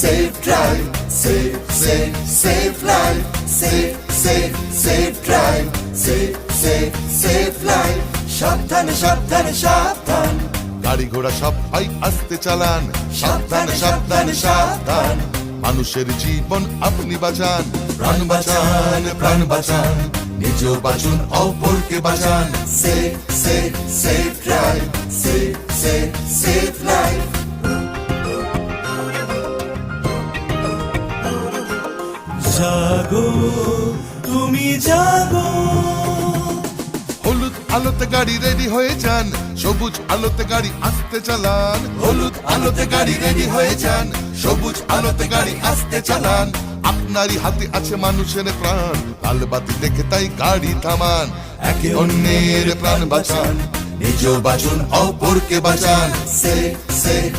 safe drive, safe life, safe drive, safe life. সাবধানে সাবধানে সাবধান, গাড়ি ঘোড়া সব ভাই আস্তে চালান। সাবধানে সাবধানে সাবধান, মানুষের জীবন আপনি বাঁচান। প্রাণ বাঁচান, প্রাণ বাঁচান, নিজেও বাঁচুন, অপরকে বাঁচান। safe drive, safe life. জাগো তুমি জাগো, হলুদ আলোতে গাড়ি রেডি হয়ে যান, সবুজ আলোতে গাড়ি আস্তে চালান। হলুদ আলোতে গাড়ি রেডি হয়ে যান, সবুজ আলোতে গাড়ি আস্তে চালান। আপনারই হাতে আছে মানুষের প্রাণ, লাল বাতি দেখে তাই গাড়ি থামান। একে অন্যের প্রাণ বাঁচান, নিজেও বাঁচুন, অপরকে বাঁচান। safe